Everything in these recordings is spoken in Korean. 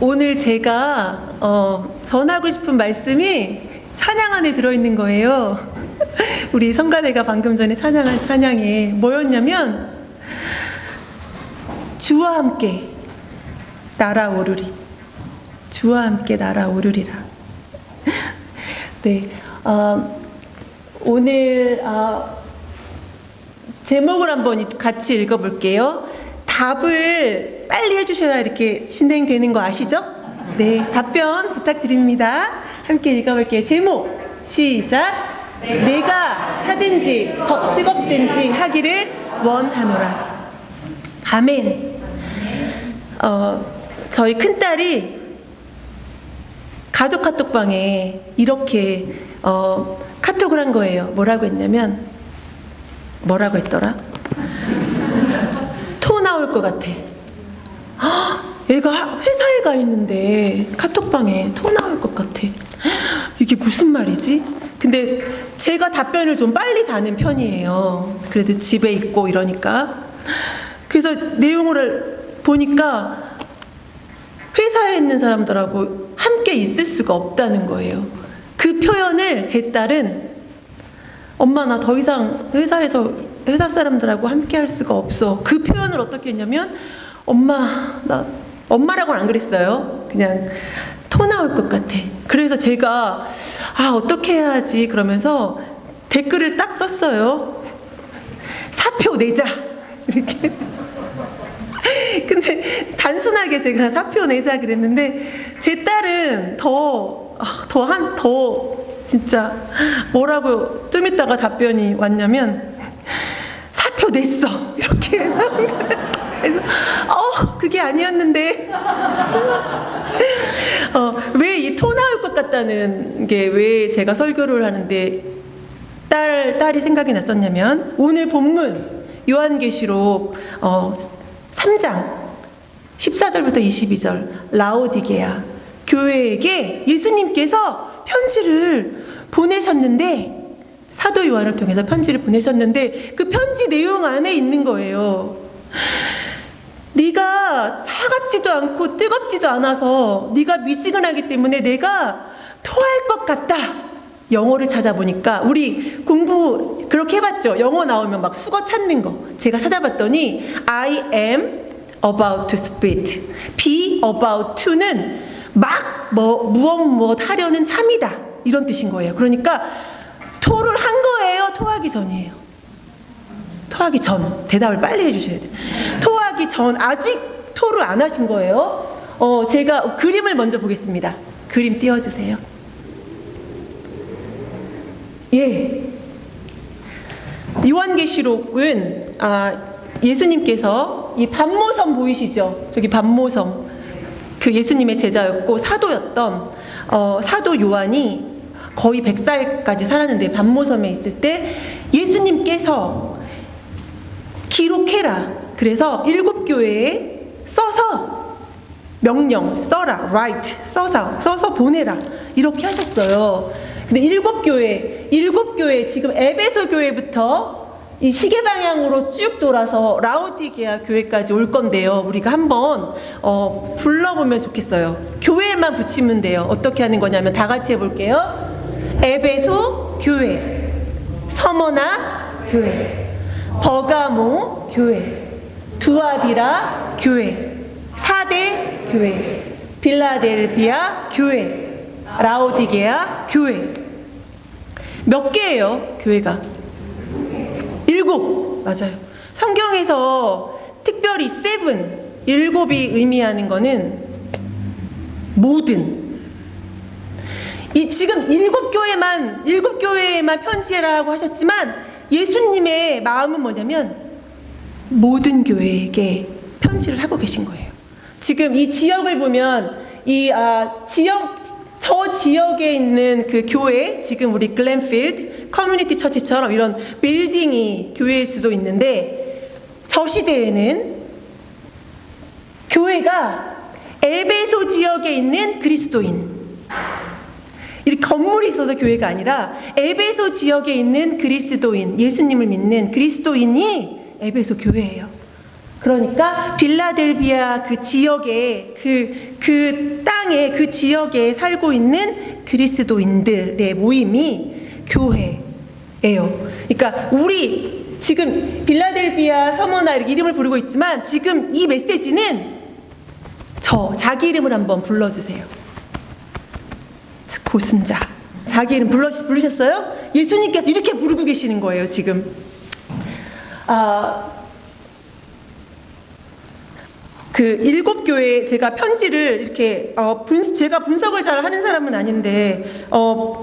오늘 제가 전하고 싶은 말씀이 찬양 안에 들어있는 거예요. 우리 성가대가 방금 전에 찬양한 찬양에 뭐였냐면 주와 함께 날아오르리, 주와 함께 날아오르리라. 네, 오늘 제목을 한번 같이 읽어볼게요. 답을 빨리 해주셔야 이렇게 진행되는 거 아시죠? 네, 답변 부탁드립니다. 함께 읽어볼게요. 제목 시작. 내가 차든지 더 뜨겁든지 하기를 원하노라. 아멘. 저희 큰딸이 가족 카톡방에 이렇게 카톡을 한 거예요. 뭐라고 했냐면, 뭐라고 했더라? 토 나올 것 같아. 얘가 회사에 가 있는데 카톡방에 토 나올 것 같아. 이게 무슨 말이지? 근데 제가 답변을 좀 빨리 다는 편이에요. 그래도 집에 있고 이러니까. 그래서 내용을 보니까 회사에 있는 사람들하고 함께 있을 수가 없다는 거예요. 그 표현을 제 딸은 엄마 나 더 이상 회사 사람들하고 함께 할 수가 없어. 그 표현을 어떻게 했냐면 엄마라고는 안 그랬어요. 그냥 토 나올 것 같아. 그래서 제가 어떻게 해야지 그러면서 댓글을 딱 썼어요. 사표 내자 이렇게. 근데 단순하게 제가 사표 내자 그랬는데 제 딸은 더 진짜 뭐라고 좀 있다가 답변이 왔냐면 사표 냈어 이렇게. 그래서 그게 아니었는데 왜 이 토 나올 것 같다는 게 왜 제가 설교를 하는데 딸이 생각이 났었냐면, 오늘 본문 요한계시록 3장 14절부터 22절 라오디게아 교회에게 예수님께서 편지를 보내셨는데, 사도 요한을 통해서 편지를 보내셨는데 그 편지 내용 안에 있는 거예요. 네가 차갑지도 않고 뜨겁지도 않아서 네가 미지근하기 때문에 내가 토할 것 같다. 영어를 찾아보니까, 우리 공부 그렇게 해봤죠. 영어 나오면 막 수거 찾는 거. 제가 찾아봤더니 I am about to spit, be about to는 막 무엇 하려는 참이다 이런 뜻인 거예요. 그러니까 토를 한 거예요. 토하기 전이에요. 토하기 전. 대답을 빨리 해주셔야 돼요. 토하기 전. 아직 토를 안 하신 거예요. 제가 그림을 먼저 보겠습니다. 그림 띄워주세요. 예. 요한계시록은 예수님께서 이 반모섬 보이시죠? 저기 반모섬. 그 예수님의 제자였고 사도였던 사도 요한이 거의 100살까지 살았는데 반모섬에 있을 때 예수님께서 기록해라. 그래서 7교회에 써서 명령 써라, write, 써서 보내라 이렇게 하셨어요. 근데 7교회 지금 에베소 교회부터 이 시계 방향으로 쭉 돌아서 라오디게아 교회까지 올 건데요. 우리가 한번 불러보면 좋겠어요. 교회만 붙이면 돼요. 어떻게 하는 거냐면 다 같이 해볼게요. 에베소 교회, 서머나 교회, 버가모 교회, 두아디라 교회, 사대 교회, 빌라델비아 교회, 라오디게아 교회. 몇 개예요, 교회가? 7. 맞아요. 성경에서 특별히 7이 의미하는 거는 모든. 이 지금 7교회에만 편지해라고 하셨지만 예수님의 마음은 뭐냐면 모든 교회에게 편지를 하고 계신 거예요. 지금 이 지역을 보면 저 지역에 있는 그 교회, 지금 우리 글렌필드 커뮤니티 처치처럼 이런 빌딩이 교회일 수도 있는데, 저 시대에는 교회가 에베소 지역에 있는 그리스도인, 이렇게 건물이 있어서 교회가 아니라 에베소 지역에 있는 그리스도인, 예수님을 믿는 그리스도인이 에베소 교회예요. 그러니까 빌라델비아 그 지역에 그 땅에 그 지역에 살고 있는 그리스도인들의 모임이 교회예요. 그러니까 우리 지금 빌라델비아 서머나 이렇게 이름을 부르고 있지만 지금 이 메시지는 자기 이름을 한번 불러주세요. 고순자. 자기 이름 부르셨어요? 예수님께서 이렇게 부르고 계시는 거예요, 지금. 그 7교회 제가 편지를 이렇게 제가 분석을 잘 하는 사람은 아닌데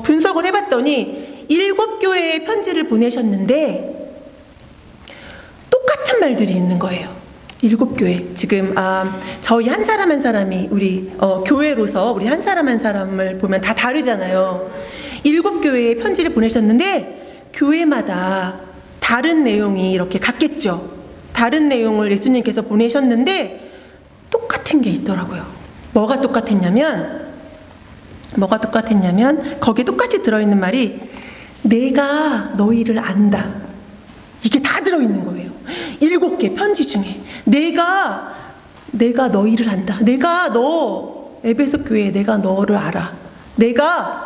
분석을 해봤더니 7교회의 편지를 보내셨는데 똑같은 말들이 있는 거예요. 7교회 지금 저희 한 사람 한 사람이 우리 교회로서 우리 한 사람 한 사람을 보면 다 다르잖아요. 7교회의 편지를 보내셨는데 교회마다 다른 내용이 이렇게 같겠죠. 다른 내용을 예수님께서 보내셨는데 똑같은 게 있더라고요. 뭐가 똑같았냐면 거기에 똑같이 들어있는 말이 내가 너희를 안다. 이게 다 들어있는 거예요. 7개 편지 중에 내가 너희를 안다. 내가 에베소 교회에 내가 너를 알아. 내가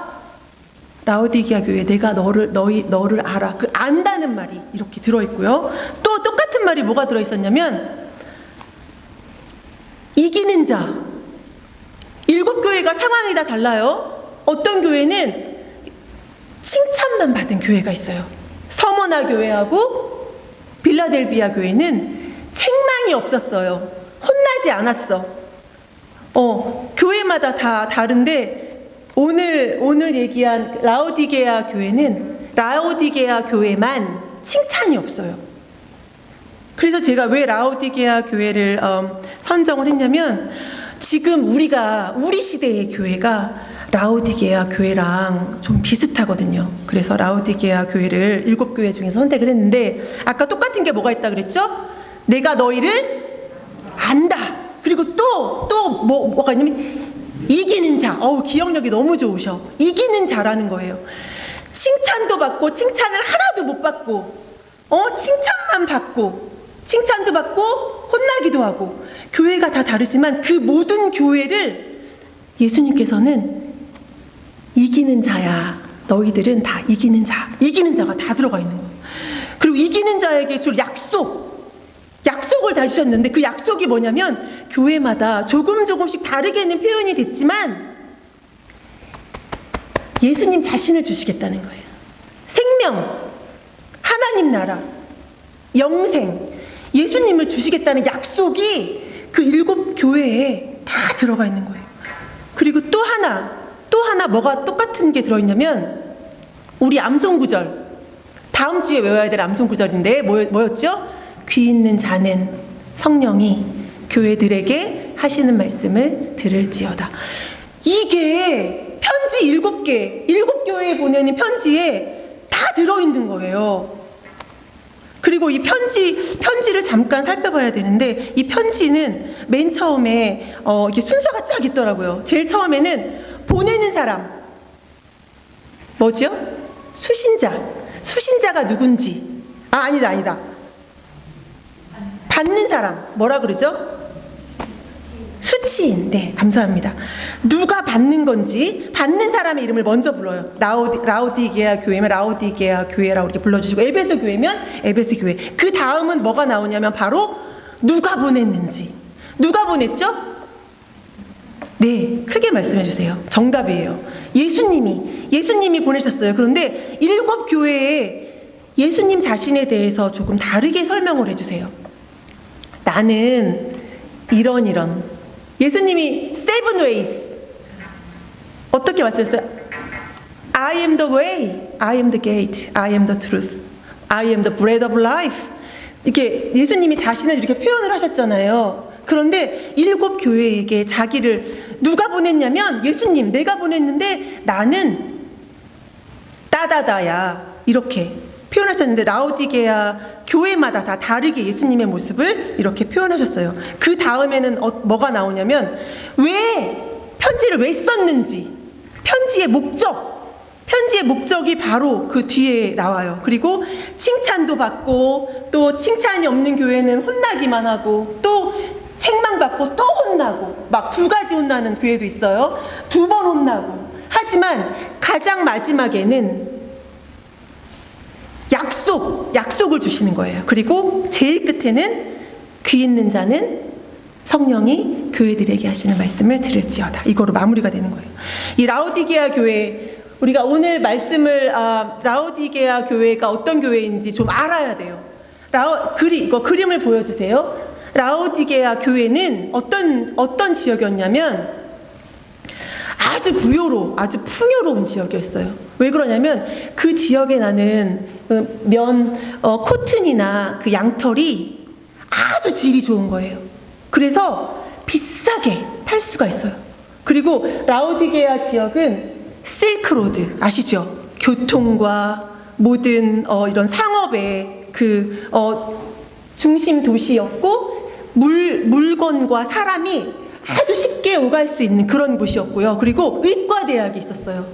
라오디게아 교회에 내가 너를 알아. 그 안다는 말이 이렇게 들어있고요. 또 똑같은 말이 뭐가 들어있었냐면 이기는 자. 7교회가 상황이 다 달라요. 어떤 교회는 칭찬만 받은 교회가 있어요. 서머나 교회하고 빌라델비아 교회는 책망이 없었어요. 혼나지 않았어. 교회마다 다 다른데 오늘 얘기한 라오디게아 교회만 칭찬이 없어요. 그래서 제가 왜 라오디게아 교회를 선정을 했냐면 지금 우리 시대의 교회가 라오디게아 교회랑 좀 비슷하거든요. 그래서 라오디게아 교회를 7교회 중에서 선택을 했는데 아까 똑같은 게 뭐가 있다 그랬죠? 내가 너희를 안다. 그리고 또 뭐가 있냐면 이기는 자. 기억력이 너무 좋으셔. 이기는 자라는 거예요. 칭찬도 받고 칭찬을 하나도 못 받고 칭찬만 받고 칭찬도 받고 혼나기도 하고 교회가 다 다르지만 그 모든 교회를 예수님께서는 이기는 자야. 너희들은 다 이기는 자가 다 들어가 있는 거예요. 그리고 이기는 자에게 줄 약속을 다 주셨는데 그 약속이 뭐냐면 교회마다 조금씩 다르게는 표현이 됐지만 예수님 자신을 주시겠다는 거예요. 생명, 하나님 나라, 영생, 예수님을 주시겠다는 약속이 그 7교회에 다 들어가 있는 거예요. 그리고 또 하나 뭐가 똑같은 게 들어있냐면 우리 암송구절, 다음 주에 외워야 될 암송구절인데 뭐였죠? 귀 있는 자는 성령이 교회들에게 하시는 말씀을 들을지어다. 이게 편지 7교회에 보내는 편지에 다 들어있는 거예요. 그리고 이 편지를 잠깐 살펴봐야 되는데 이 편지는 맨 처음에 이렇게 순서가 쫙 있더라고요. 제일 처음에는 보내는 사람 뭐죠? 수신자가 누군지 아니다 받는 사람 뭐라 그러죠? 수치인. 네, 감사합니다. 누가 받는 건지 받는 사람의 이름을 먼저 불러요. 라오디게아 교회면 라오디게아 교회라고 이렇게 불러주시고 에베소 교회면 에베소 교회. 그 다음은 뭐가 나오냐면 바로 누가 보냈는지. 누가 보냈죠? 네, 크게 말씀해 주세요. 정답이에요. 예수님이 보내셨어요. 그런데 7교회에 예수님 자신에 대해서 조금 다르게 설명을 해주세요. 나는 이런 예수님이 seven ways 어떻게 말씀하셨어요? I am the way, I am the gate, I am the truth, I am the bread of life. 이렇게 예수님이 자신을 이렇게 표현을 하셨잖아요. 그런데 7교회에게 자기를 누가 보냈냐면 예수님, 내가 보냈는데 나는 따다다야 이렇게 표현하셨는데 라오디게아 교회마다 다 다르게 예수님의 모습을 이렇게 표현하셨어요. 그 다음에는 뭐가 나오냐면 왜 편지를 왜 썼는지, 편지의 목적, 편지의 목적이 바로 그 뒤에 나와요. 그리고 칭찬도 받고, 또 칭찬이 없는 교회는 혼나기만 하고, 또 책망받고 또 혼나고, 막 2가지 혼나는 교회도 있어요. 2번 혼나고. 하지만 가장 마지막에는 약속을 주시는 거예요. 그리고 제일 끝에는 귀 있는 자는 성령이 교회들에게 하시는 말씀을 들을지어다. 이거로 마무리가 되는 거예요. 이 라오디게아 교회, 우리가 오늘 말씀을 라오디게아 교회가 어떤 교회인지 좀 알아야 돼요. 그림을 보여주세요. 라오디게아 교회는 어떤 지역이었냐면 아주 아주 풍요로운 지역이었어요. 왜 그러냐면 그 지역에 나는 코튼이나 그 양털이 아주 질이 좋은 거예요. 그래서 비싸게 팔 수가 있어요. 그리고 라오디게아 지역은 실크로드 아시죠? 교통과 모든 이런 상업의 중심 도시였고, 물건과 사람이 아주 쉽게 오갈 수 있는 그런 곳이었고요. 그리고 의과대학이 있었어요.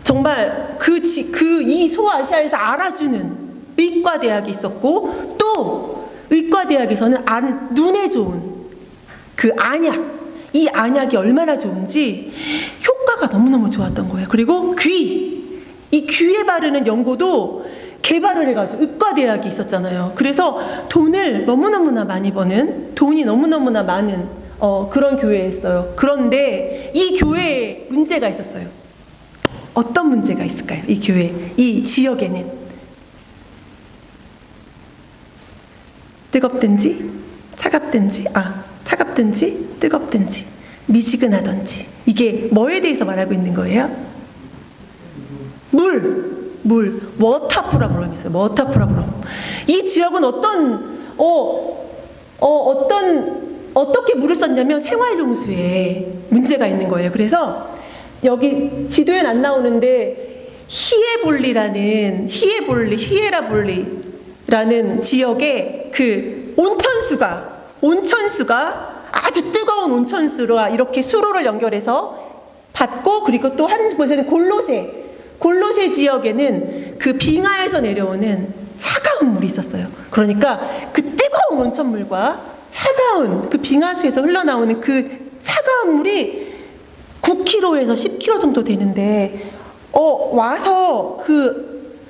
정말 이 소아시아에서 알아주는 의과대학이 있었고, 또 의과대학에서는 눈에 좋은 그 이 안약이 얼마나 좋은지 효과가 너무너무 좋았던 거예요. 그리고 이 귀에 바르는 연고도 개발을 해가지고 의과대학이 있었잖아요. 그래서 돈이 너무너무나 많은 그런 교회였어요. 그런데 이 교회에 문제가 있었어요. 어떤 문제가 있을까요? 이 교회, 이 지역에는 뜨겁든지 뜨겁든지 미지근하든지, 이게 뭐에 대해서 말하고 있는 거예요? 워터 프로블럼이 있어요. 워터 프로블럼. 이 지역은 어떻게 물을 썼냐면 생활용수에 문제가 있는 거예요. 그래서 여기 지도에는 안 나오는데 히에라볼리라는 지역에 그 온천수가 아주 뜨거운 온천수로 이렇게 수로를 연결해서 받고, 그리고 또 한 곳에는 골로새 지역에는 그 빙하에서 내려오는 차가운 물이 있었어요. 그러니까 그 뜨거운 온천물과 차가운 그 빙하수에서 흘러나오는 그 차가운 물이 9km에서 10km 정도 되는데 와서 그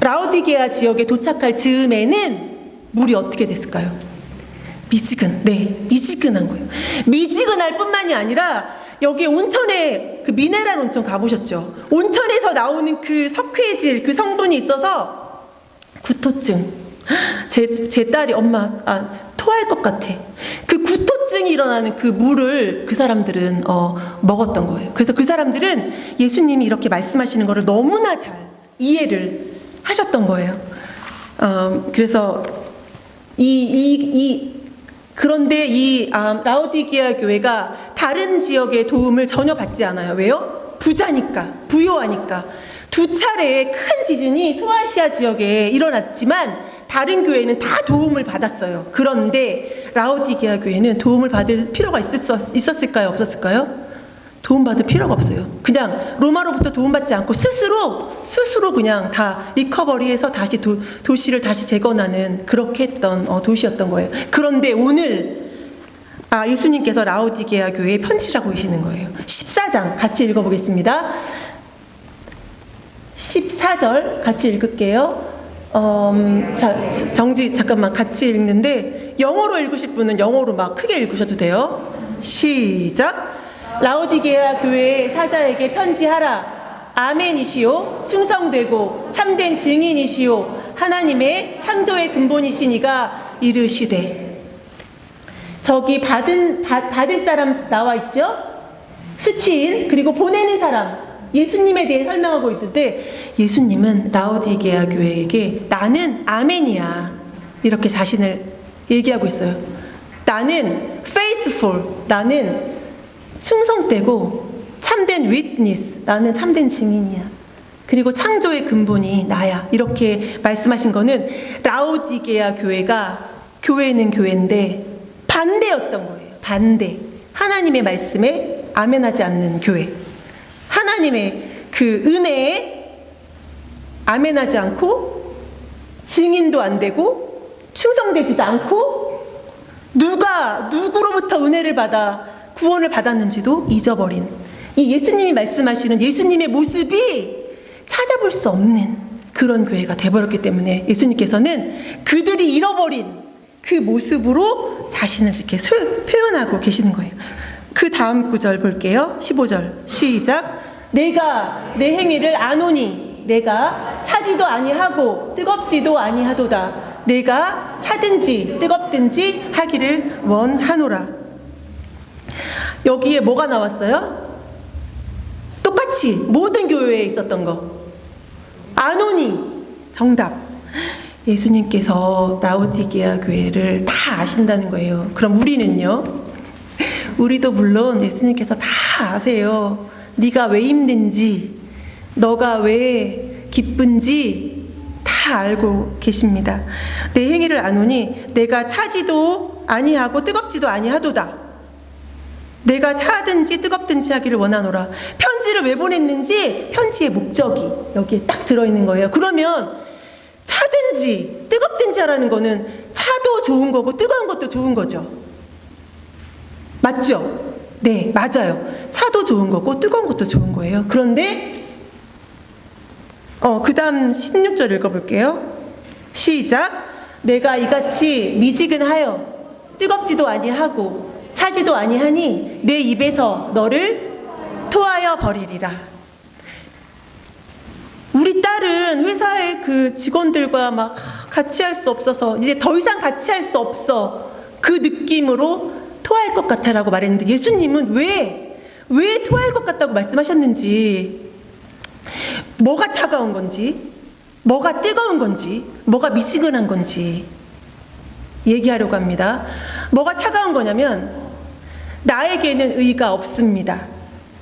라오디게아 지역에 도착할 즈음에는 물이 어떻게 됐을까요? 미지근한 거예요. 미지근할 뿐만이 아니라 여기 온천에 그 미네랄 온천 가보셨죠? 온천에서 나오는 그 석회질, 그 성분이 있어서 구토증. 제 딸이 토할 것 같아. 그 구토증이 일어나는 그 물을 그 사람들은 먹었던 거예요. 그래서 그 사람들은 예수님이 이렇게 말씀하시는 거를 너무나 잘 이해를 하셨던 거예요. 그래서 그런데 이 라오디게아 교회가 다른 지역의 도움을 전혀 받지 않아요. 왜요? 부유하니까. 2차례의 큰 지진이 소아시아 지역에 일어났지만 다른 교회는 다 도움을 받았어요. 그런데 라오디게아 교회는 도움을 받을 필요가 있었을까요? 없었을까요? 도움받을 필요가 없어요. 그냥 로마로부터 도움받지 않고 스스로 그냥 다 리커버리해서 다시 도시를 다시 재건하는, 그렇게 했던 도시였던 거예요. 그런데 오늘 예수님께서 라오디게아 교회에 편지를 하고 계시는 거예요. 14장 같이 읽어보겠습니다. 14절 같이 읽을게요. 잠깐만 같이 읽는데 영어로 읽으실 분은 영어로 막 크게 읽으셔도 돼요. 시작. 라오디게아 교회의 사자에게 편지하라. 아멘이시오. 충성되고 참된 증인이시오. 하나님의 창조의 근본이신 이가 이르시되. 저기 받을 사람 나와 있죠? 수치인, 그리고 보내는 사람, 예수님에 대해 설명하고 있는데, 예수님은 라오디게아 교회에게 나는 아멘이야, 이렇게 자신을 얘기하고 있어요. 나는 faithful, 나는 충성되고 참된 witness, 나는 참된 증인이야. 그리고 창조의 근본이 나야. 이렇게 말씀하신 거는 라오디게아 교회는 교회인데 반대였던 거예요. 반대. 하나님의 말씀에 아멘하지 않는 교회. 하나님의 그 은혜에 아멘하지 않고 증인도 안 되고 충성되지도 않고 누구로부터 은혜를 받아 구원을 받았는지도 잊어버린 이 예수님이 말씀하시는 예수님의 모습이 찾아볼 수 없는 그런 교회가 돼버렸기 때문에 예수님께서는 그들이 잃어버린 그 모습으로 자신을 이렇게 표현하고 계시는 거예요. 그 다음 구절 볼게요. 15절 시작. 내가 내 행위를 아노니 내가 차지도 아니하고 뜨겁지도 아니하도다. 내가 차든지 뜨겁든지 하기를 원하노라. 여기에 뭐가 나왔어요? 똑같이 모든 교회에 있었던 거. 아노니 정답. 예수님께서 라오디게아 교회를 다 아신다는 거예요. 그럼 우리는요? 우리도 물론 예수님께서 다 아세요. 네가 왜 힘든지, 너가 왜 기쁜지 다 알고 계십니다. 내 행위를 아노니 내가 차지도 아니하고 뜨겁지도 아니하도다. 내가 차든지 뜨겁든지 하기를 원하노라. 편지를 왜 보냈는지 편지의 목적이 여기에 딱 들어있는 거예요. 그러면 차든지 뜨겁든지 하라는 거는 차도 좋은 거고 뜨거운 것도 좋은 거죠. 맞죠? 네, 맞아요. 차도 좋은 거고 뜨거운 것도 좋은 거예요. 그런데 그 다음 16절 읽어볼게요. 시작. 내가 이같이 미지근하여 뜨겁지도 아니하고 차지도 아니하니 내 입에서 너를 토하여 버리리라. 우리 딸은 회사의 그 직원들과 막 같이 할 수 없어서 이제 더 이상 같이 할 수 없어. 그 느낌으로 토할 것 같아라고 말했는데 예수님은 왜 토할 것 같다고 말씀하셨는지, 뭐가 차가운 건지, 뭐가 뜨거운 건지, 뭐가 미지근한 건지 얘기하려고 합니다. 뭐가 차가운 거냐면 나에게는 의가 없습니다.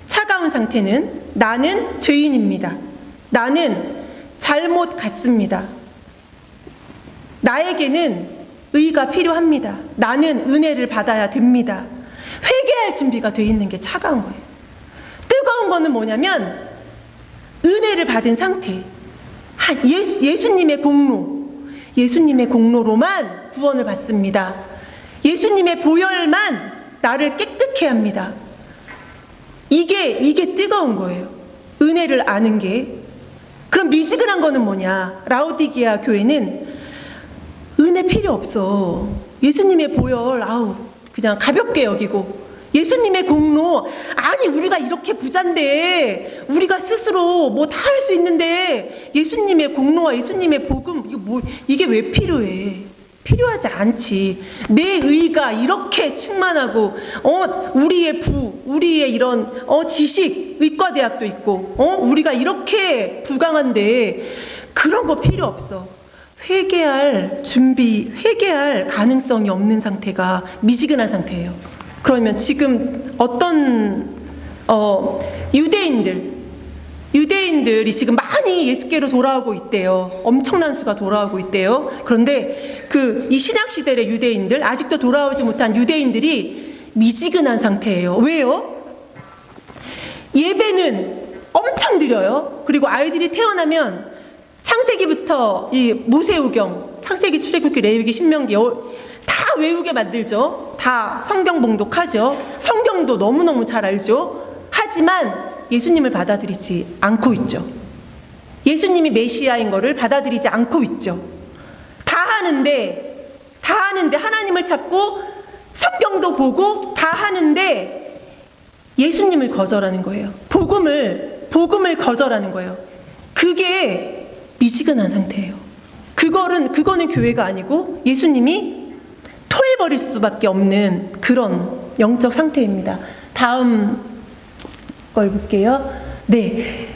차가운 상태는 나는 죄인입니다. 나는 잘못 갔습니다. 나에게는 의가 필요합니다. 나는 은혜를 받아야 됩니다. 회개할 준비가 돼 있는 게 차가운 거예요. 뜨거운 거는 뭐냐면 은혜를 받은 상태. 예수님의 공로. 예수님의 공로로만 구원을 받습니다. 예수님의 보혈만 나를 깨끗게 합니다. 이게 뜨거운 거예요. 은혜를 아는 게. 그럼 미지근한 거는 뭐냐? 라오디게아 교회는 은혜 필요 없어. 예수님의 보혈 그냥 가볍게 여기고 예수님의 공로, 아니 우리가 이렇게 부잔데 우리가 스스로 뭐 다 할 수 있는데 예수님의 공로와 예수님의 복음 이게 왜 필요해? 필요하지 않지. 내 의가 이렇게 충만하고 우리의 이런 지식, 의과대학도 있고 우리가 이렇게 부강한데 그런 거 필요 없어. 회개할 준비, 회개할 가능성이 없는 상태가 미지근한 상태예요. 그러면 지금 어떤 유대인들이 지금 많이 예수께로 돌아오고 있대요. 엄청난 수가 돌아오고 있대요. 그런데 이 신약 시대의 유대인들, 아직도 돌아오지 못한 유대인들이 미지근한 상태예요. 왜요? 예배는 엄청 드려요. 그리고 아이들이 태어나면 창세기부터 이 모세오경, 창세기, 출애굽기, 레위기, 신명기 다 외우게 만들죠. 다 성경 봉독하죠. 성경도 너무너무 잘 알죠. 하지만 예수님을 받아들이지 않고 있죠. 예수님이 메시아인 거를 받아들이지 않고 있죠. 다 하는데 하나님을 찾고 성경도 보고 다 하는데 예수님을 거절하는 거예요. 복음을 거절하는 거예요. 그게 미지근한 상태예요. 그거는 교회가 아니고 예수님이 토해버릴 수밖에 없는 그런 영적 상태입니다. 다음 걸 볼게요. 네,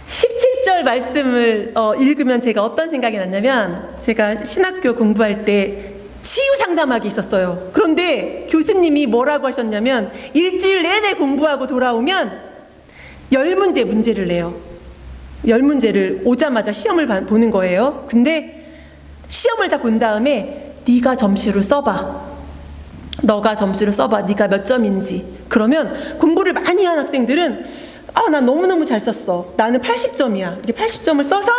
17절 말씀을 읽으면 제가 어떤 생각이 났냐면, 제가 신학교 공부할 때 치유 상담학이 있었어요. 그런데 교수님이 뭐라고 하셨냐면 일주일 내내 공부하고 돌아오면 10문제 문제를 내요. 10문제를 오자마자 시험을 보는 거예요. 근데 시험을 다 본 다음에 네가 점수를 써봐. 너가 점수를 써봐. 네가 몇 점인지. 그러면 공부를 많이 한 학생들은 난 너무너무 잘 썼어. 나는 80점이야. 이렇게 80점을 써서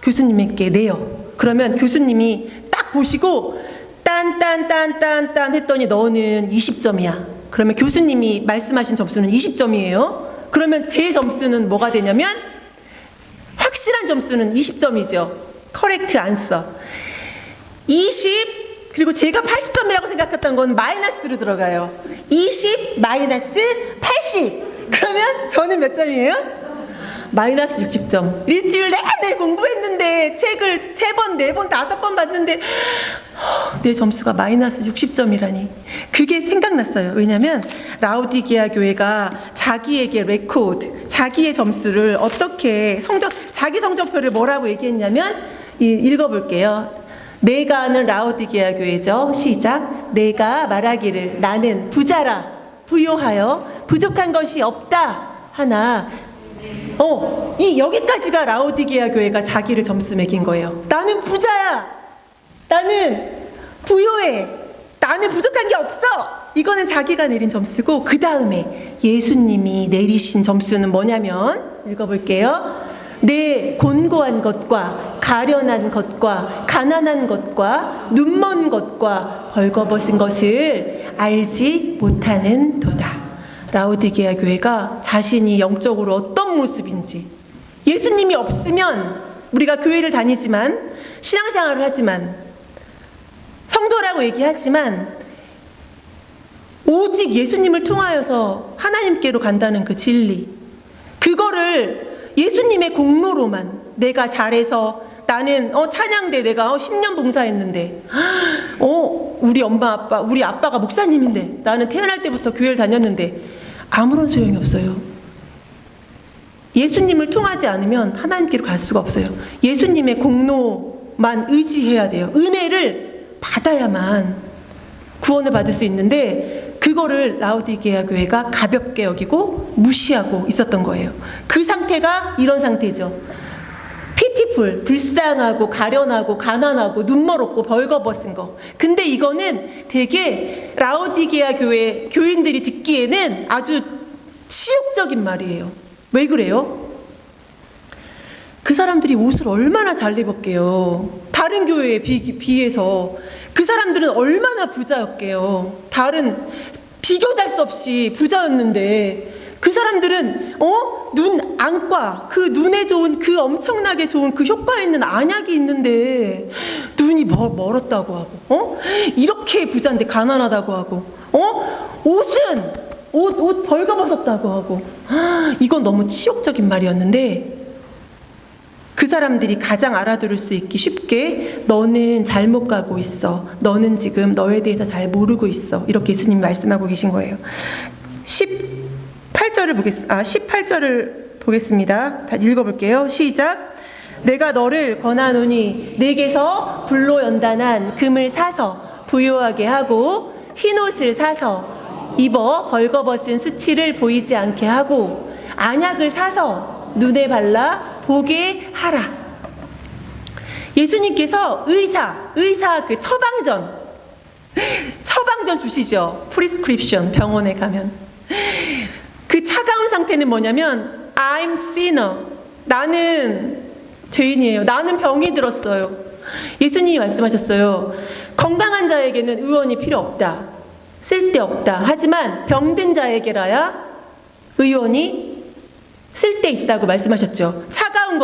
교수님께 내요. 그러면 교수님이 딱 보시고 딴 했더니 너는 20점이야. 그러면 교수님이 말씀하신 점수는 20점이에요. 그러면 제 점수는 뭐가 되냐면 확실한 점수는 20점이죠. 커렉트 안서. 20 그리고 제가 80점이라고 생각했던 건 마이너스로 들어가요. 20 마이너스 80. 그러면 저는 몇 점이에요? 마이너스 60점. 일주일 내내 공부했는데 책을 3번, 4번, 5번 봤는데 내 점수가 마이너스 60점이라니. 그게 생각났어요. 왜냐하면 라우디게아 교회가 자기에게 레코드, 자기의 점수를 어떻게 자기 성적표를 뭐라고 얘기했냐면 읽어볼게요. 내가 아는 라우디게아 교회죠. 시작. 내가 말하기를 나는 부자라 부요하여 부족한 것이 없다 하나 여기까지가 라우디게아 교회가 자기를 점수 매긴 거예요. 나는 부자야. 나는 부요해. 나는 부족한 게 없어. 이거는 자기가 내린 점수고, 그 다음에 예수님이 내리신 점수는 뭐냐면 읽어볼게요. 내 곤고한 것과 가련한 것과 가난한 것과 눈먼 것과 벌거벗은 것을 알지 못하는 도다. 라우디게아 교회가 자신이 영적으로 어떤 모습인지, 예수님이 없으면 우리가 교회를 다니지만 신앙생활을 하지만 성도라고 얘기하지만 오직 예수님을 통하여서 하나님께로 간다는 그 진리, 그거를 예수님의 공로로만 내가 잘해서 나는 찬양대 내가 10년 봉사했는데 우리 엄마 아빠 우리 아빠가 목사님인데 나는 태어날 때부터 교회를 다녔는데 아무런 소용이 없어요. 예수님을 통하지 않으면 하나님께로 갈 수가 없어요. 예수님의 공로만 의지해야 돼요. 은혜를 받아야만 구원을 받을 수 있는데 그거를 라우디게아 교회가 가볍게 여기고 무시하고 있었던 거예요. 그 상태가 이런 상태죠. 피티풀, 불쌍하고 가련하고 가난하고 눈멀었고 벌거벗은 거. 근데 이거는 되게 라우디게아 교회 교인들이 듣기에는 아주 치욕적인 말이에요. 왜 그래요? 그 사람들이 옷을 얼마나 잘 입었게요. 다른 교회에 비해서 그 사람들은 얼마나 부자였게요. 비교도 할 수 없이 부자였는데 그 사람들은 눈 안과, 그 눈에 좋은 그 엄청나게 좋은 그 효과 있는 안약이 있는데 눈이 멀었다고 하고 이렇게 부자인데 가난하다고 하고 옷 벌거벗었다고 하고 이건 너무 치욕적인 말이었는데 그 사람들이 가장 알아들을 수 있기 쉽게 너는 잘못 가고 있어. 너는 지금 너에 대해서 잘 모르고 있어. 이렇게 예수님이 말씀하고 계신 거예요. 18절을 보겠습니다. 다 읽어볼게요. 시작. 내가 너를 권하노니 내게서 불로 연단한 금을 사서 부요하게 하고 흰옷을 사서 입어 벌거벗은 수치를 보이지 않게 하고 안약을 사서 눈에 발라 보게 하라. 예수님께서 의사 그 처방전 주시죠. 프리스크립션 병원에 가면 그 차가운 상태는 뭐냐면 I'm sinner. 나는 죄인이에요. 나는 병이 들었어요. 예수님이 말씀하셨어요. 건강한 자에게는 의원이 필요 없다. 쓸데없다. 하지만 병든 자에게라야 의원이 쓸데있다고 말씀하셨죠. 차가운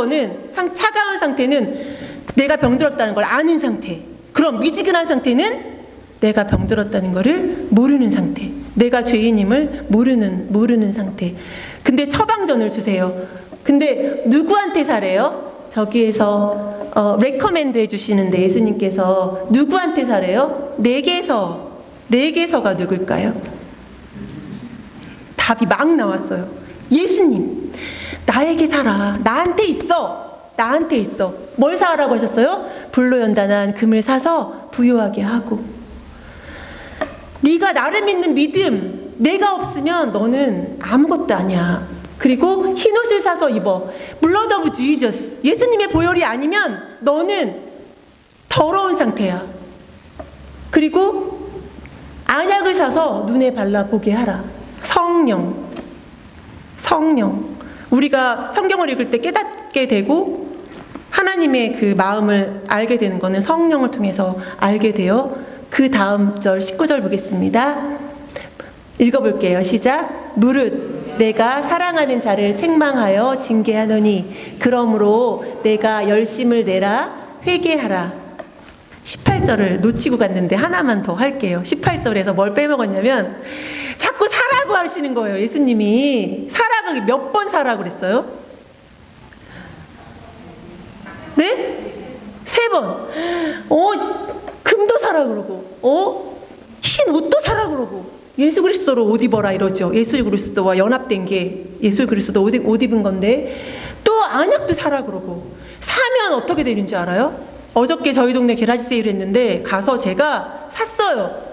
상태는 내가 병들었다는 걸 아는 상태. 그럼 미지근한 상태는 내가 병들었다는 것을 모르는 상태. 내가 죄인임을 모르는 상태. 근데 처방전을 주세요. 근데 누구한테 사래요? 저기에서 레커멘드 해주시는데 예수님께서 누구한테 사래요? 내게서가 누굴까요? 답이 막 나왔어요. 예수님, 나에게 사라. 나한테 있어. 뭘 사라고 하셨어요? 불로 연단한 금을 사서 부요하게 하고. 네가 나를 믿는 믿음, 내가 없으면 너는 아무것도 아니야. 그리고 흰옷을 사서 입어. Blood of Jesus. 예수님의 보혈이 아니면 너는 더러운 상태야. 그리고 안약을 사서 눈에 발라보게 하라. 성령. 우리가 성경을 읽을 때 깨닫게 되고 하나님의 그 마음을 알게 되는 것은 성령을 통해서 알게 되어 그 다음 절 19절 보겠습니다. 읽어볼게요. 시작. 무릇 내가 사랑하는 자를 책망하여 징계하노니 그러므로 내가 열심을 내라 회개하라. 18절을 놓치고 갔는데 하나만 더 할게요. 18절에서 뭘 빼먹었냐면 자꾸 사라고 하시는 거예요. 예수님이 사라고 몇 번 사라고 그랬어요? 네? 3번. 금도 사라 그러고 흰 옷도 사라 그러고 예수 그리스도로 옷 입어라 이러죠. 예수 그리스도와 연합된 게 예수 그리스도 옷 입은 건데 또 안약도 사라 그러고 사면 어떻게 되는지 알아요? 어저께 저희 동네 게라지 세일을 했는데 가서 제가 샀어요.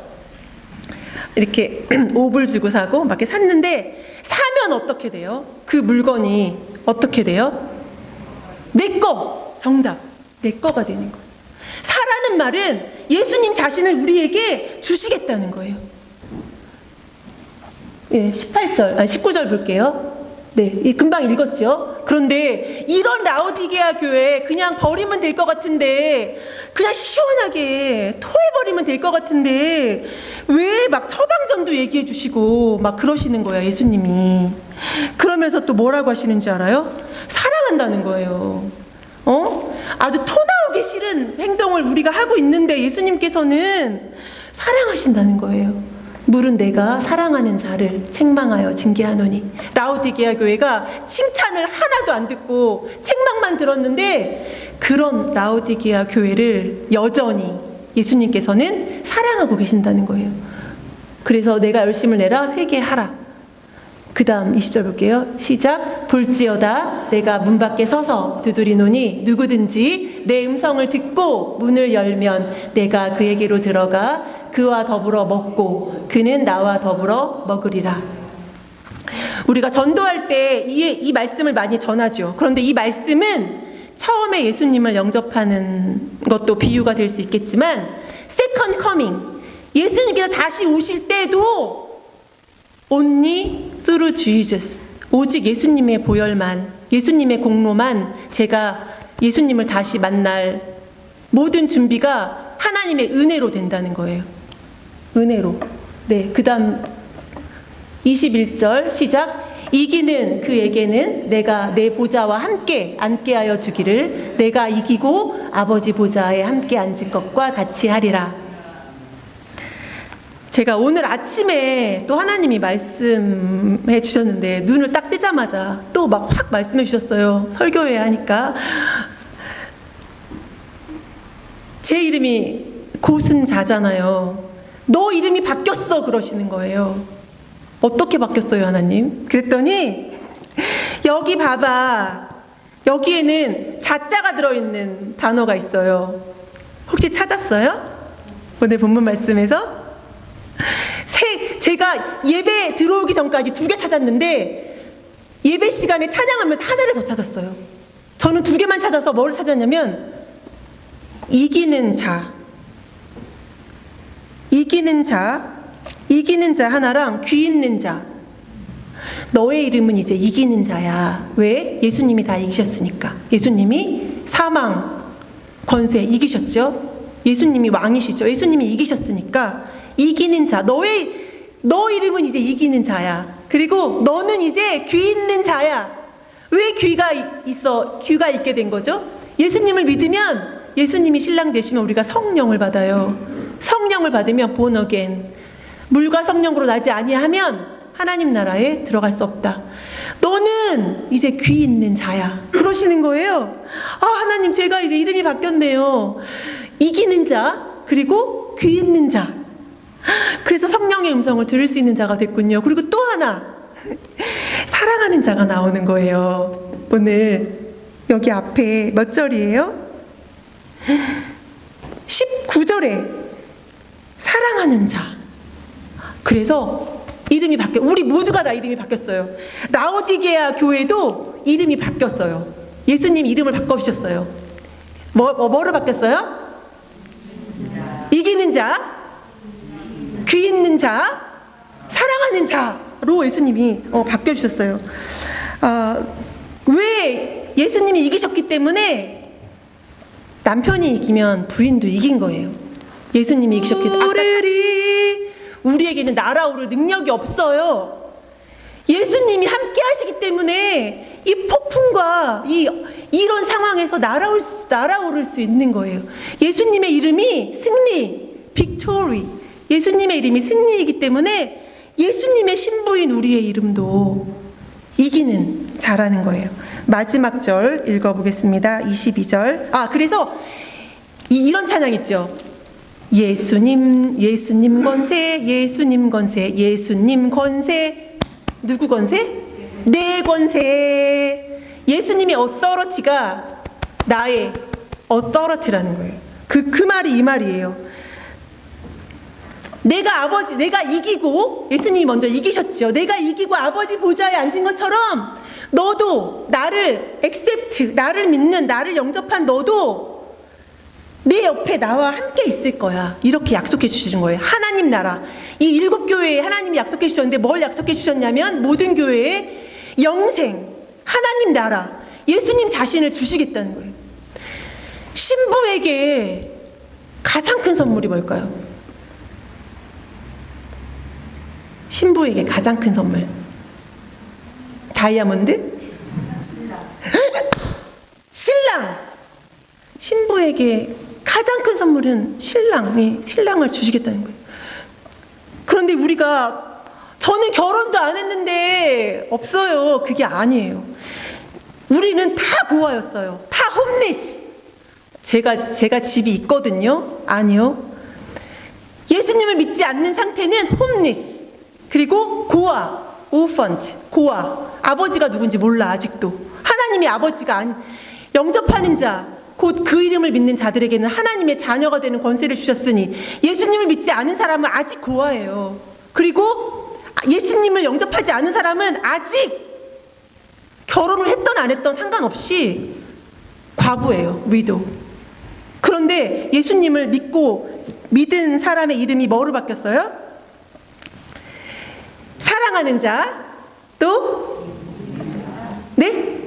이렇게 5불 주고 사고 막 이렇게 샀는데 사면 어떻게 돼요? 그 물건이 어떻게 돼요? 내 거! 정답. 내 거가 되는 거예요. 사라는 말은 예수님 자신을 우리에게 주시겠다는 거예요. 예, 19절 볼게요. 네, 금방 읽었죠? 그런데 이런 라오디게아 교회 그냥 버리면 될 것 같은데 그냥 시원하게 토해버리면 될 것 같은데 왜 막 처방전도 얘기해 주시고 막 그러시는 거야 예수님이. 그러면서 또 뭐라고 하시는지 알아요? 사랑한다는 거예요. 아주 토 나오기 싫은 행동을 우리가 하고 있는데 예수님께서는 사랑하신다는 거예요. 물은 내가 사랑하는 자를 책망하여 징계하노니. 라오디게아 교회가 칭찬을 하나도 안 듣고 책망만 들었는데 그런 라오디게아 교회를 여전히 예수님께서는 사랑하고 계신다는 거예요. 그래서 내가 열심을 내라 회개하라. 그 다음 20절 볼게요. 시작. 볼지어다 내가 문 밖에 서서 두드리노니 누구든지 내 음성을 듣고 문을 열면 내가 그에게로 들어가 그와 더불어 먹고 그는 나와 더불어 먹으리라. 우리가 전도할 때 이 말씀을 많이 전하죠. 그런데 이 말씀은 처음에 예수님을 영접하는 것도 비유가 될 수 있겠지만 세컨드 커밍, 예수님께서 다시 오실 때도 only through Jesus, 오직 예수님의 보혈만, 예수님의 공로만 제가 예수님을 다시 만날 모든 준비가 하나님의 은혜로 된다는 거예요. 은혜로. 네, 그 다음 21절 시작. 이기는 그에게는 내가 내 보좌와 함께 앉게 하여 주기를 내가 이기고 아버지 보좌에 함께 앉을 것과 같이 하리라. 제가 오늘 아침에 또 하나님이 말씀해 주셨는데 눈을 딱 뜨자마자 또 막 확 말씀해 주셨어요. 설교회 하니까 제 이름이 고순자잖아요. 너 이름이 바뀌었어 그러시는 거예요. 어떻게 바뀌었어요 하나님? 그랬더니 여기 봐봐, 여기에는 자자가 들어있는 단어가 있어요. 혹시 찾았어요? 오늘 본문 말씀에서 제가 예배 들어오기 전까지 2개 찾았는데 예배 시간에 찬양하면서 하나를 더 찾았어요. 저는 2개만 찾아서 뭘 찾았냐면 이기는 자 하나랑 귀 있는 자. 너의 이름은 이제 이기는 자야. 왜? 예수님이 다 이기셨으니까. 예수님이 사망 권세 이기셨죠. 예수님이 왕이시죠. 예수님이 이기셨으니까 이기는 자. 너 이름은 이제 이기는 자야. 그리고 너는 이제 귀 있는 자야. 왜 귀가 있게 된 거죠? 예수님을 믿으면 예수님이 신랑 되시면 우리가 성령을 받아요. 성령을 받으면 born again. 물과 성령으로 나지 아니하면 하나님 나라에 들어갈 수 없다. 너는 이제 귀 있는 자야. 그러시는 거예요. 하나님, 제가 이제 이름이 바뀌었네요. 이기는 자, 그리고 귀 있는 자. 그래서 성령의 음성을 들을 수 있는 자가 됐군요. 그리고 또 하나, 사랑하는 자가 나오는 거예요. 오늘 여기 앞에 몇 절이에요? 19절에 사랑하는 자. 그래서 이름이 우리 모두가 다 이름이 바뀌었어요. 라오디게아 교회도 이름이 바뀌었어요. 예수님 이름을 바꿔주셨어요. 뭐로 바뀌었어요? 이기는 자, 귀 있는 자, 사랑하는 자로 예수님이 바뀌어주셨어요. 왜? 예수님이 이기셨기 때문에 남편이 이기면 부인도 이긴 거예요. 예수님이 이기셨기 때문에. 우리에게는 날아오를 능력이 없어요. 예수님이 함께 하시기 때문에 이 폭풍과 이런 상황에서 날아오를 수 있는 거예요. 예수님의 이름이 승리, 빅토리. 예수님의 이름이 승리이기 때문에 예수님의 신부인 우리의 이름도 이기는 자라는 거예요. 마지막 절 읽어보겠습니다. 22절. 그래서 이런 찬양 있죠. 예수님 권세, 예수님 권세, 예수님 권세. 누구 권세? 내 권세. 예수님의 어서러티가 나의 어서러티라는 거예요. 그 말이 이 말이에요. 내가 이기고, 예수님이 먼저 이기셨죠. 내가 이기고 아버지 보좌에 앉은 것처럼 너도 나를 나를 믿는, 나를 영접한 너도 내 옆에 나와 함께 있을 거야. 이렇게 약속해 주시는 거예요. 하나님 나라. 이 7교회에 하나님이 약속해 주셨는데 뭘 약속해 주셨냐면 모든 교회에 영생, 하나님 나라, 예수님 자신을 주시겠다는 거예요. 신부에게 가장 큰 선물이 뭘까요? 신부에게 가장 큰 선물. 다이아몬드? 신랑! 신부에게 가장 큰 선물은 신랑을 주시겠다는 거예요. 그런데 저는 결혼도 안 했는데 없어요. 그게 아니에요. 우리는 다 고아였어요. 다 홈리스. 제가 집이 있거든요. 아니요. 예수님을 믿지 않는 상태는 홈리스. 그리고 고아, 오펀트, 고아. 아버지가 누군지 몰라 아직도. 하나님이 아버지가 영접하는 자, 곧 그 이름을 믿는 자들에게는 하나님의 자녀가 되는 권세를 주셨으니 예수님을 믿지 않은 사람은 아직 고아예요. 그리고 예수님을 영접하지 않은 사람은 아직 결혼을 했던 안 했던 상관없이 과부예요. 위도. 그런데 예수님을 믿은 사람의 이름이 뭐로 바뀌었어요? 사랑하는 자, 또 네?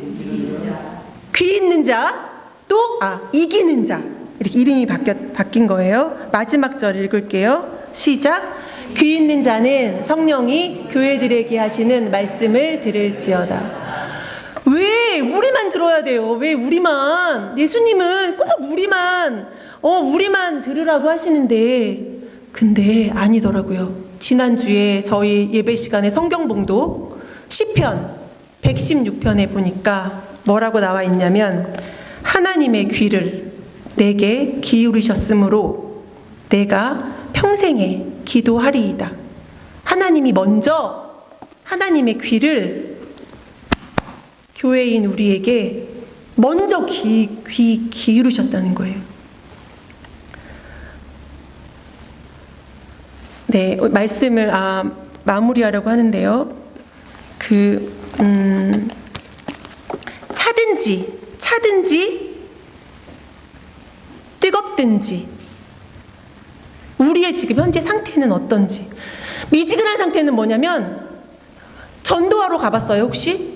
귀 있는 자, 또 이기는 자. 이렇게 이름이 바뀐 거예요. 마지막 절 읽을게요. 시작. 귀 있는 자는 성령이 교회들에게 하시는 말씀을 들을지어다. 왜 우리만 들어야 돼요? 왜 우리만? 예수님은 꼭 우리만 들으라고 하시는데, 근데 아니더라고요. 지난주에 저희 예배 시간에 성경 봉독 시편 116편에 보니까 뭐라고 나와 있냐면, 하나님의 귀를 내게 기울이셨으므로 내가 평생에 기도하리이다. 하나님이 먼저 하나님의 귀를 교회인 우리에게 먼저 기울이셨다는 거예요. 네, 말씀을 마무리하려고 하는데요. 차든지 뜨겁든지 우리의 지금 현재 상태는 어떤지. 미지근한 상태는 뭐냐면, 전도하러 가봤어요 혹시?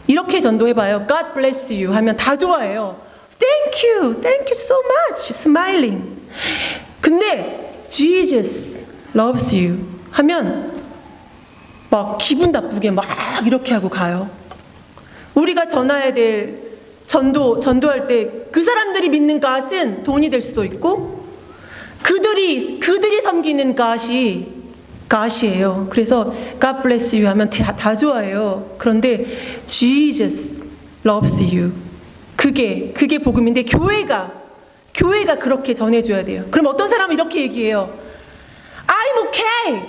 이렇게 전도해봐요. God bless you 하면 다 좋아해요. Thank you so much, smiling. 근데 Jesus loves you 하면 막 기분 나쁘게 막 이렇게 하고 가요. 우리가 전해야 될 전도할 때 그 사람들이 믿는 God은 돈이 될 수도 있고, 그들이 섬기는 God이에요. 그래서 God bless you 하면 다 좋아해요. 그런데 Jesus loves you. 그게 복음인데 교회가 그렇게 전해줘야 돼요. 그럼 어떤 사람은 이렇게 얘기해요. I'm okay.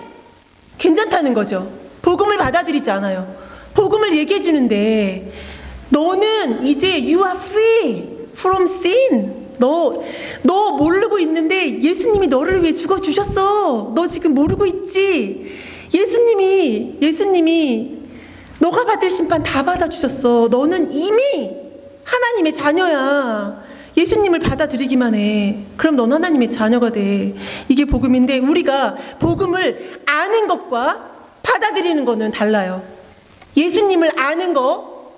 괜찮다는 거죠. 복음을 받아들이지 않아요. 복음을 얘기해 주는데, 너는 이제 you are free from sin. 너 모르고 있는데 예수님이 너를 위해 죽어주셨어. 너 지금 모르고 있지? 예수님이 너가 받을 심판 다 받아주셨어. 너는 이미 하나님의 자녀야. 예수님을 받아들이기만 해. 그럼 넌 하나님의 자녀가 돼. 이게 복음인데, 우리가 복음을 아는 것과 받아들이는 거는 달라요. 예수님을 아는 거,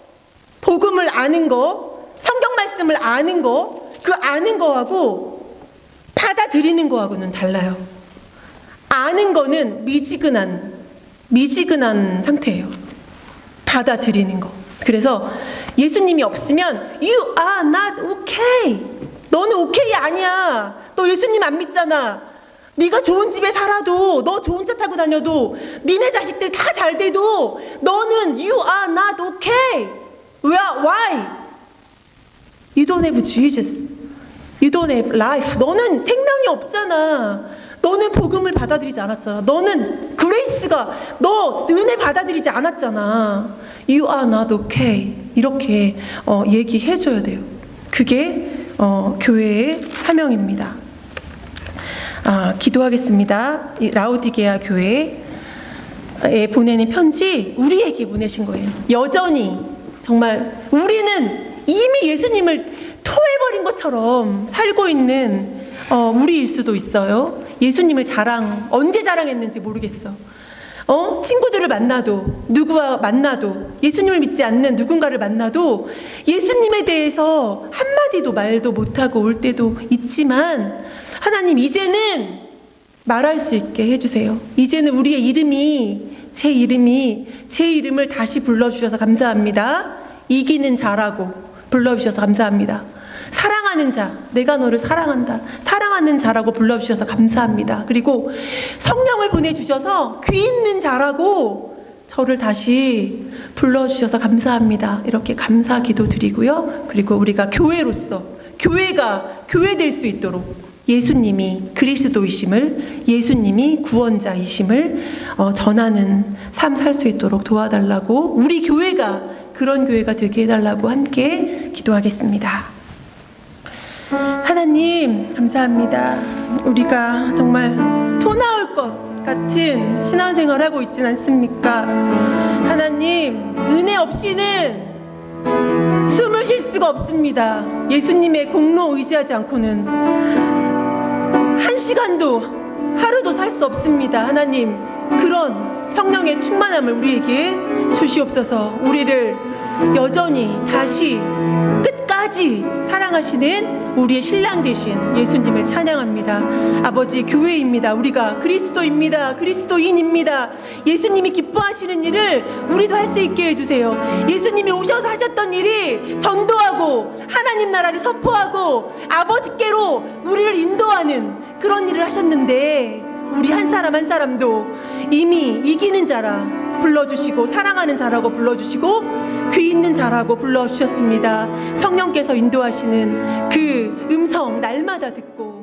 복음을 아는 거, 성경 말씀을 아는 거, 그 아는 거하고 받아들이는 거하고는 달라요. 아는 거는 미지근한 상태예요. 받아들이는 거. 그래서 예수님이 없으면 You are not okay. 너는 오케이 아니야. 너 예수님 안 믿잖아. 네가 좋은 집에 살아도, 너 좋은 차 타고 다녀도, 니네 자식들 다 잘 돼도 너는 You are not okay. Why? You don't have Jesus. You don't have life. 너는 생명이 없잖아. 너는 복음을 받아들이지 않았잖아. 너는 그레이스가, 너 은혜 받아들이지 않았잖아. You are not okay. 이렇게 얘기해줘야 돼요. 그게 교회의 사명입니다. 기도하겠습니다. 라오디게아 교회에 보내는 편지 우리에게 보내신 거예요. 여전히 정말 우리는 이미 예수님을 토해버린 것처럼 살고 있는 우리일 수도 있어요. 예수님을 언제 자랑했는지 모르겠어. 친구들을 만나도, 누구와 만나도, 예수님을 믿지 않는 누군가를 만나도 예수님에 대해서 한마디도 말도 못하고 올 때도 있지만, 하나님 이제는 말할 수 있게 해주세요. 이제는 우리의 제 이름을 다시 불러주셔서 감사합니다. 이기는 자라고 불러주셔서 감사합니다. 사랑하는 자, 내가 너를 사랑한다. 사랑하는 자라고 불러주셔서 감사합니다. 그리고 성령을 보내주셔서 귀 있는 자라고 저를 다시 불러주셔서 감사합니다. 이렇게 감사 기도 드리고요. 그리고 우리가 교회로서, 교회가 교회 될 수 있도록 예수님이 그리스도이심을, 예수님이 구원자이심을 전하는 삶 살 수 있도록 도와달라고, 우리 교회가 그런 교회가 되게 해달라고 함께 기도하겠습니다. 하나님 감사합니다. 우리가 정말 토 나올 것 같은 신앙생활 하고 있진 않습니까? 하나님 은혜 없이는 숨을 쉴 수가 없습니다. 예수님의 공로 의지하지 않고는 한 시간도 하루도 살 수 없습니다. 하나님 그런 성령의 충만함을 우리에게 주시옵소서. 우리를 여전히 다시 끝까지 사랑하시는 우리의 신랑 되신 예수님을 찬양합니다. 아버지, 교회입니다. 우리가 그리스도입니다. 그리스도인입니다. 예수님이 기뻐하시는 일을 우리도 할 수 있게 해주세요. 예수님이 오셔서 하셨던 일이 전도하고 하나님 나라를 선포하고 아버지께로 우리를 인도하는 그런 일을 하셨는데, 우리 한 사람 한 사람도 이미 이기는 자라 불러주시고, 사랑하는 자라고 불러주시고, 귀 있는 자라고 불러주셨습니다. 성령께서 인도하시는 그 음성 날마다 듣고